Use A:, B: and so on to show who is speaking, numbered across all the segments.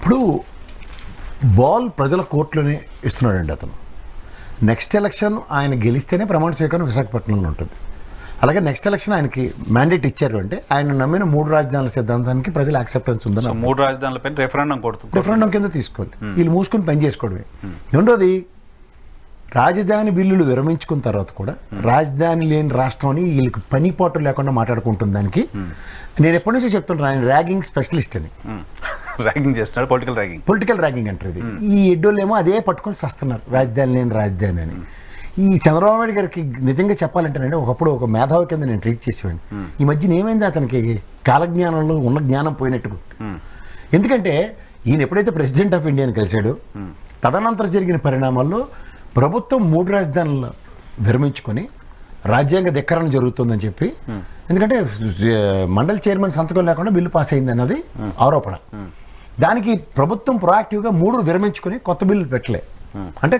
A: ఇప్పుడు బాల్ ప్రజల కోర్టులోనే ఇస్తున్నాడండి అతను. నెక్స్ట్ ఎలక్షన్ ఆయన గెలిస్తేనే ప్రమాణ స్వీకారం విశాఖపట్నంలో ఉంటుంది. అలాగే నెక్స్ట్ ఎలక్షన్ ఆయనకి మ్యాండేట్ ఇచ్చారు అంటే ఆయన నమ్మిన 3 రాజధానుల సిద్ధాంతానికి ప్రజల యాక్సెప్టెన్స్ ఉందని
B: 3 రాజధానులపైన
A: రెఫరెండం కింద తీసుకోవాలి. వీళ్ళు మూసుకొని పని చేసుకోవడమే. రెండోది, రాజధాని బిల్లులు విరమించుకున్న తర్వాత కూడా రాజధాని లేని రాష్ట్రం అని వీళ్ళకి పనిపాటు లేకుండా మాట్లాడుకుంటుంది. దానికి నేను ఎప్పటి నుంచో చెప్తుంటాను, ఆయన ర్యాగింగ్ స్పెషలిస్ట్ అని.
B: ర్యాగింగ్ చేస్తున్నాడు,
A: పొలిటికల్ ర్యాగింగ్ అంటారు ఇది. ఈ ఎడ్డోళ్ళు ఏమో అదే పట్టుకొని వస్తున్నారు, రాజధాని లేని రాజధాని అని. ఈ చంద్రబాబు నాయుడు గారికి నిజంగా చెప్పాలంటేనండి, ఒకప్పుడు ఒక మేధావి కింద నేను ట్రీట్ చేసేవాడిని. ఈ మధ్యన ఏమైంది, అతనికి కాలజ్ఞానంలో ఉన్న జ్ఞానం పోయినట్టు. ఎందుకంటే ఈయన ఎప్పుడైతే ప్రెసిడెంట్ ఆఫ్ ఇండియాని కలిశాడో తదనంతరం జరిగిన పరిణామాల్లో ప్రభుత్వం 3 రాజధానులు విరమించుకొని రాజ్యాంగ ధిక్కరణ జరుగుతుందని చెప్పి, ఎందుకంటే మండలి చైర్మన్ సంతకం లేకుండా బిల్లు పాస్ అయింది అన్నది ఆరోపణ. దానికి ప్రభుత్వం ప్రొయాక్టివ్గా 3 విరమించుకొని కొత్త బిల్లు పెట్టలే. అంటే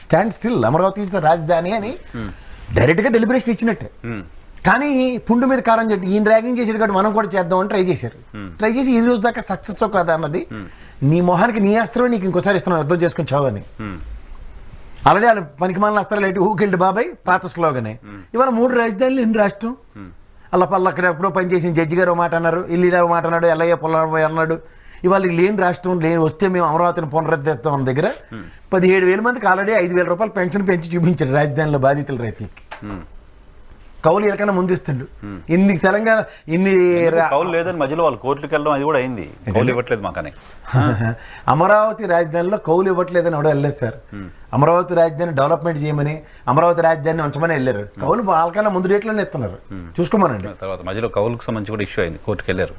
A: stand still, Amaravati is the రాజధాని అని డైరెక్ట్గా డెలిబరేషన్ ఇచ్చినట్టే. కానీ పుండు మీద కారం చెట్టు ఈయన ర్యాగింగ్ చేసాడు కాబట్టి మనం కూడా చేద్దామని ట్రై చేశారు. ట్రై చేసి ఈ రోజు దాకా సక్సెస్ కాదా అన్నది, నీ మొహానికి నీ అస్త్రం నీకు ఇంకోసారి ఇస్తున్నాను, యుద్ధం చేసుకుని చావని. ఆల్రెడీ వాళ్ళు పనికిమాలిన అస్త్రాలు ఏంటి, ఊకెళ్ళి బాబాయ్ పాత స్లోగనే. ఇవాళ 3 రాజధానులు ఎన్ని రాష్ట్రం అలా పళ్ళు అక్కడ ఎప్పుడో పనిచేసిన జడ్జి గారు మాట అన్నారు, ఇల్లు మాట అన్నాడు, ఎల్లయ్య పొల్లబోయ్ అన్నాడు. ఇవాళ లేని రాష్ట్రం లేని వస్తే మేము అమరావతిని పునరుద్ధరిస్తాం అన్న దగ్గర 17,000 మందికి ఆల్రెడీ 5,000 రూపాయలు పెన్షన్ పెంచి చూపించాడు రాజధానిలో బాధితుల రైతులకి. కౌలు ఎలకన్నా ముందిస్తుండు. ఇన్ని తెలంగాణ ఇన్ని
B: కౌలు లేదని మధ్యలో వాళ్ళు కోర్టుకి వెళ్ళడం అది కూడా అయింది. కౌలు ఇవ్వట్లేదు మాకని.
A: అమరావతి రాజధానిలో కౌలు ఇవ్వట్లేదని ఎవడో వెళ్ళలేదు సార్. అమరావతి రాజధాని డెవలప్మెంట్ చేయమని, అమరావతి రాజధాని ఉంచమని వెళ్ళారు. కౌలు వాళ్ళకన్నా ముందు రేట్లోనే ఇస్తున్నారు, చూసుకోమనండి.
B: తర్వాత మధ్యలో కౌలుకు సంబంధించి కూడా ఇష్యూ అయింది, కోర్టుకి వెళ్ళారు.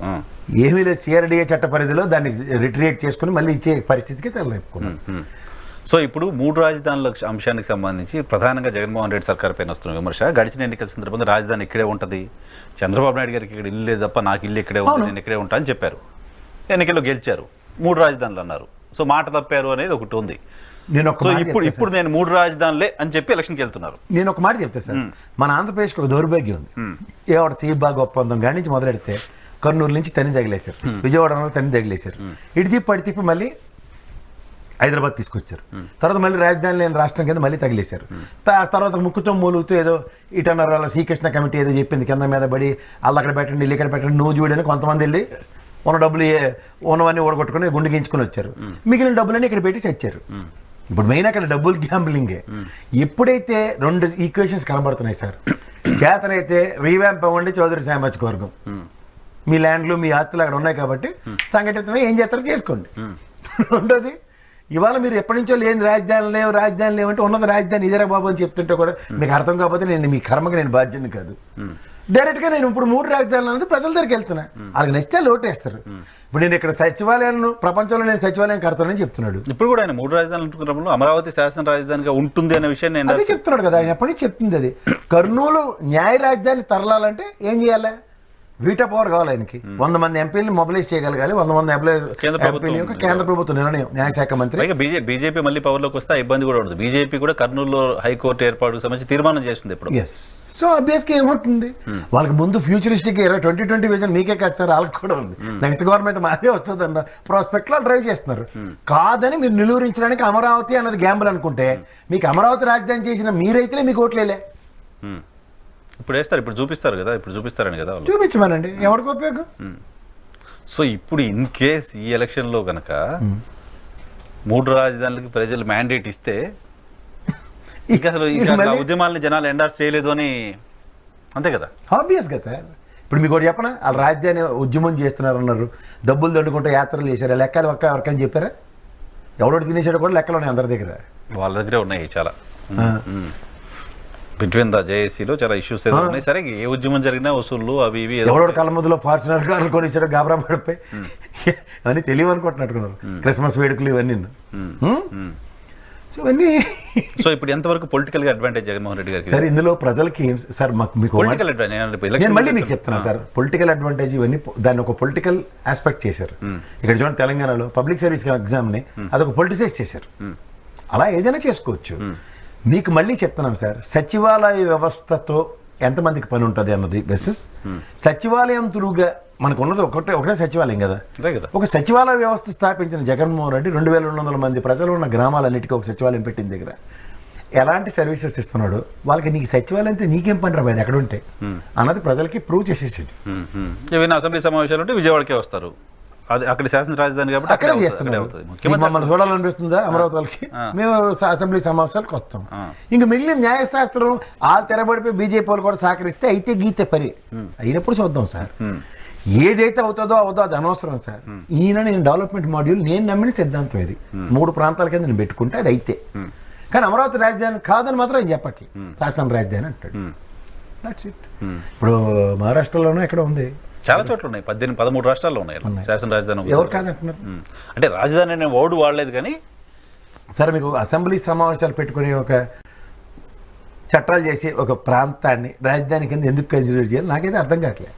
A: ఏమీ లేదు, సిఆర్డీఏ చట్ట పరిధిలో దాన్ని రిట్రియేట్ చేసుకుని మళ్ళీ ఇచ్చే పరిస్థితికి తెలలేపుకున్నాను.
B: సో ఇప్పుడు 3 రాజధానుల అంశానికి సంబంధించి ప్రధానంగా జగన్మోహన్ రెడ్డి సర్కార్ పైన వస్తున్న విమర్శ, గడిచిన ఎన్నికల సందర్భంగా రాజధాని ఇక్కడే ఉంటుంది, చంద్రబాబు నాయుడు గారికి ఇక్కడ ఇల్లు లేదు తప్ప నాకు ఇల్లు ఇక్కడే ఉంటుంది, నేను ఇక్కడే ఉంటా అని చెప్పారు. ఎన్నికల్లో గెలిచారు, 3 రాజధానులు అన్నారు. సో మాట తప్పారు అనేది ఒకటి ఉంది. ఇప్పుడు నేను 3 రాజధానులే అని చెప్పి ఎలక్షన్కి వెళ్తున్నారు.
A: నేను ఒక మాట చెప్తా సార్, మన ఆంధ్రప్రదేశ్కి ఒక దౌర్భాగ్యం ఉంది. ఏవాడ సీబాగ్ ఒప్పందం కాడి నుంచి మొదలెడితే కర్నూలు నుంచి తని తగిలేశారు, విజయవాడ తని తగిలేశారు, ఇటు తిప్పి మళ్ళీ హైదరాబాద్ తీసుకొచ్చారు. తర్వాత మళ్ళీ రాజధాని లేని రాష్ట్రం కింద మళ్ళీ తగిలేశారు. తర్వాత ముక్కుతో మూలుగుతూ ఏదో ఇటన్నారు వాళ్ళ శ్రీకృష్ణ కమిటీ ఏదో చెప్పింది, కింద మీద పడి వాళ్ళు అక్కడ పెట్టండి ఇల్లు ఇక్కడ పెట్టండి నువ్వు చూడని కొంతమంది వెళ్ళి ఉన్న డబ్బులు ఉన్నవన్నీ ఓడగొట్టుకుని గుండు గీయించుకుని వచ్చారు. మిగిలిన డబ్బులన్నీ ఇక్కడ పెట్టి చచ్చారు. ఇప్పుడు మెయిన్ అక్కడ డబ్బులు గ్యాంబ్లింగే. ఎప్పుడైతే 2 ఈక్వేషన్స్ కనబడుతున్నాయి సార్, చేతనైతే రీవ్యాంప్ అవ్వండి చౌదరి సామాజిక వర్గం, మీ ల్యాండ్లు మీ ఆస్తులు అక్కడ ఉన్నాయి కాబట్టి సంఘటితమై ఏం చేస్తారో చేసుకోండి. రెండోది, ఇవాళ మీరు ఎప్పటి నుంచో లేని రాజధానులు లేవంటే ఉన్నది రాజధాని ఇదేరా బాబు అని చెప్తుంటే కూడా మీకు అర్థం కాకపోతే నేను మీ కర్మకి నేను బాధ్యని కాదు. డైరెక్ట్గా నేను ఇప్పుడు 3 రాజధానులు అనేది ప్రజల దగ్గరికి వెళ్తున్నా, వాళ్ళకి నచ్చితే లోటేస్తారు. ఇప్పుడు నేను ఇక్కడ సచివాలయాన్ని ప్రపంచంలో నేను సచివాలయం కడతానని చెప్తున్నాడు.
B: ఇప్పుడు కూడా ఆయన 3 రాజధానులు అనుకున్నప్పుడు అమరావతి శాసన రాజధానిగా ఉంటుంది అనే విషయాన్ని
A: అదే చెప్తున్నాడు కదా ఆయన, ఎప్పటి నుంచి చెప్తుంది అది. కర్నూలు న్యాయ రాజధాని తరలాలంటే ఏం చేయాలి, వీటా పవర్ కావాలి ఆయనకి. 100 మంది ఎంపీలను మొబిలైజ్ చేయగలగాలి, 100 మంది ఎంపీలు యొక్క కేంద్ర ప్రభుత్వ నిర్ణయం, న్యాయశాఖ మంత్రి.
B: బీజేపీ మళ్ళీ పవర్లోకి వస్తే ఇబ్బంది కూడా ఉంటుంది. బీజేపీ కూడా కర్నూలులో హైకోర్టు ఏర్పాటుకు సంబంధించి తీర్మానం చేస్తుంది ఇప్పుడు.
A: సో అబ్వియస్గా ఏమవుతుంది, వాళ్ళకి ముందు ఫ్యూచరిస్టిక్ 2020 విజన్ మీకే కాదు సార్, వాళ్ళకి కూడా ఉంది. నెక్స్ట్ గవర్నమెంట్ మాదే వస్తుంది అన్న ప్రాస్పెక్ట్లో డ్రైవ్ చేస్తున్నారు. కాదని మీరు నిలువరించడానికి అమరావతి అన్నది గ్యాంబుల్ అనుకుంటే, మీకు అమరావతి రాజధాని చేసిన మీరైతే మీకు ఓట్లేలే.
B: ఇప్పుడు వేస్తారు, ఇప్పుడు చూపిస్తారు కదా, ఇప్పుడు చూపిస్తారని కదా
A: చూపించమనండి, ఎవరికి ఉపయోగం.
B: సో ఇప్పుడు ఇన్ కేస్ ఈ ఎలక్షన్లో కనుక 3 రాజధానులకి ప్రజలు మ్యాండేట్ ఇస్తే అసలు ఉద్యమాలని జనాలు ఎండార్స్ చేయలేదు అని అంతే కదా,
A: ఆబ్వియస్గా సార్. ఇప్పుడు మీకు ఒకటి చెప్పనా, వాళ్ళు రాజధాని ఉద్యమం చేస్తున్నారు అన్నారు, డబ్బులు దండుకుంటూ యాత్రలు చేశారు, లెక్కలు ఎవరికని చెప్పారా? ఎవడోటి తినేసాడు కూడా లెక్కలు ఉన్నాయి అందరి దగ్గర,
B: వాళ్ళ దగ్గరే ఉన్నాయి చాలా. బిట్వీన్ ద జేఏసీలో చాలా ఇష్యూస్ ఏదో ఉన్నాయి. సరే, ఏ ఉద్యమం జరిగినా వసూళ్ళు అవి ఇవి
A: ఎవడో కళ్ళ ముందులో ఫార్చునర్ కార్లు కొనిచ్చాడు గాబరా పడిపోయి అని తెలియదు అనుకుంటున్నట్టుకున్నారు. క్రిస్మస్ వేడుకలు ఇవన్నీ. సో ఇవన్నీ.
B: సో ఇప్పుడు ఎంతవరకు పొలిటికల్ గా అడ్వాంటేజ్ జగన్మోహన్ రెడ్డి గారికి?
A: సార్ ఇందులో ప్రజలకి సార్ మీకు నేను మళ్ళీ మీకు చెప్తున్నాను సార్, పొలిటికల్ అడ్వాంటేజ్ ఇవన్నీ దాన్ని ఒక పొలిటికల్ ఆస్పెక్ట్ చేశారు. ఇక్కడ చూడండి, తెలంగాణలో పబ్లిక్ సర్వీస్ ఎగ్జామ్ని అదొక పొలిటిసైజ్ చేశారు. అలా ఏదైనా చేసుకోవచ్చు. మీకు మళ్ళీ చెప్తున్నాను సార్, సచివాలయ వ్యవస్థతో ఎంతమందికి పని ఉంటుంది అన్నది బేసిస్, సచివాలయం త్రూగా మనకు ఉన్నది ఒకటే సచివాలయం కదా.
B: అంతే కదా.
A: ఒక సచివాలయ వ్యవస్థ స్థాపించిన జగన్మోహన్ రెడ్డి 2200 మంది ప్రజలు ఉన్న గ్రామాలన్నిటికీ ఒక సచివాలయం పెట్టిన దగ్గర ఎలాంటి సర్వీసెస్ ఇస్తున్నాడు, వాళ్ళకి నీకు సచివాలయం అయితే నీకేం పని రాబోయేది ఎక్కడ ఉంటే అన్నది ప్రజలకి ప్రూవ్ చేసేసాడు.
B: ఏమైనా అసెంబ్లీ సమావేశాలు ఉంటే విజయవాడకే వస్తారు, అది అక్కడ శాసన రాజధాని కాబట్టి
A: అక్కడే చేస్తున్నారు. మమ్మల్ని చూడాలనిపిస్తుందా అమరావతి వాళ్ళకి, మేము అసెంబ్లీ సమావేశాలకు వస్తాం. ఇంక మిగిలిన న్యాయశాస్త్రం వాళ్ళు తెరబడిపోయి బీజేపీ వాళ్ళు కూడా సహకరిస్తే అయితే గీతే పని అయినప్పుడు చూద్దాం సార్. ఏదైతే అవుతుందో అది అనవసరం సార్. ఈయన నేను డెవలప్మెంట్ మాడ్యూల్ నేను నమ్మిన సిద్ధాంతం ఇది. 3 ప్రాంతాల కింద నేను పెట్టుకుంటే అది అయితే, కానీ అమరావతి రాజధాని కాదని మాత్రం ఆయన చెప్పట్లేదు, శాసన రాజధాని అంటాడు. That's it. ఇప్పుడు మహారాష్ట్రలోనూ ఎక్కడ ఉంది,
B: చాలా చోట్ల ఉన్నాయి, 13 రాష్ట్రాల్లో ఉన్నాయి శాసన రాజధాని.
A: ఎవరు కాదంటున్నారు?
B: అంటే రాజధాని అనే వర్డ్ వాడలేదు కానీ
A: సరే మీకు అసెంబ్లీ సమావేశాలు పెట్టుకుని ఒక చట్టాలు చేసి ఒక ప్రాంతాన్ని రాజధాని కింద ఎందుకు కన్సిడర్ చేయాలి నాకైతే అర్థం కావట్లేదు.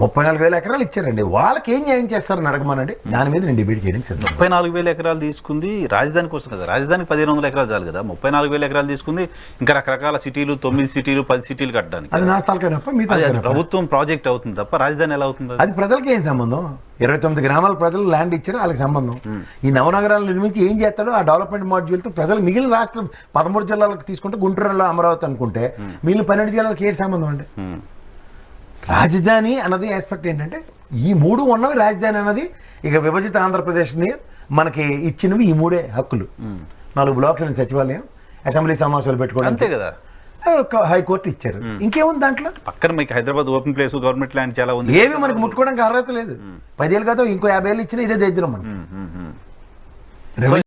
A: 34,000 ఎకరాలు ఇచ్చారండి, వాళ్ళకి ఏం న్యాయం చేస్తారని అడగమనండి, దాని మీద నేను డిబేట్ చేయడం సిద్ధం.
B: 34,000 ఎకరాలు తీసుకుంది రాజధాని కోసం కదా, రాజధానికి 1,500 ఎకరాలు చాలు కదా, 34,000 ఎకరాలు తీసుకుంది ఇంకా రకరకాల సిటీలు, 9 సిటీలు 10 సిటీలు కట్టడానికి.
A: అది నా తలకైనప్ప మీ
B: ప్రభుత్వం ప్రాజెక్ట్ అవుతుంది తప్ప రాజధాని ఎలా అవుతుంది?
A: అది ప్రజలకి ఏం సంబంధం? 29 గ్రామాల ప్రజలు ల్యాండ్ ఇచ్చారు, వాళ్ళకి సంబంధం. ఈ నవనగరాలను నిర్మించి ఏం చేస్తాడో ఆ డెవలప్మెంట్ మాడ్యూల్తో ప్రజలు మిగిలిన రాష్ట్రం 13 జిల్లాలకు తీసుకుంటే గుంటూరులో అమరావతి అనుకుంటే మిగిలిన 12 జిల్లాలకు ఏంటి సంబంధం అండి? రాజధాని అన్నది ఆస్పెక్ట్ ఏంటంటే ఈ 3 ఉన్నవి రాజధాని అన్నది. ఇక విభజిత ఆంధ్రప్రదేశ్ని మనకి ఇచ్చినవి ఈ 3 హక్కులు. 4 బ్లాకుల సచివాలయం, అసెంబ్లీ సమావేశాలు పెట్టుకోవడం,
B: అంతే కదా.
A: హైకోర్టు ఇచ్చారు, ఇంకేముంది దాంట్లో?
B: పక్కన మీకు Hyderabad open place, government land చాలా ఉంది,
A: ఏమి మనకి ముట్టుకోవడానికి అర్హత లేదు. 10 ఏళ్ళు కాదు, ఇంకో 50 ఏళ్ళు ఇచ్చినా ఇదే దరిద్రం మనకి.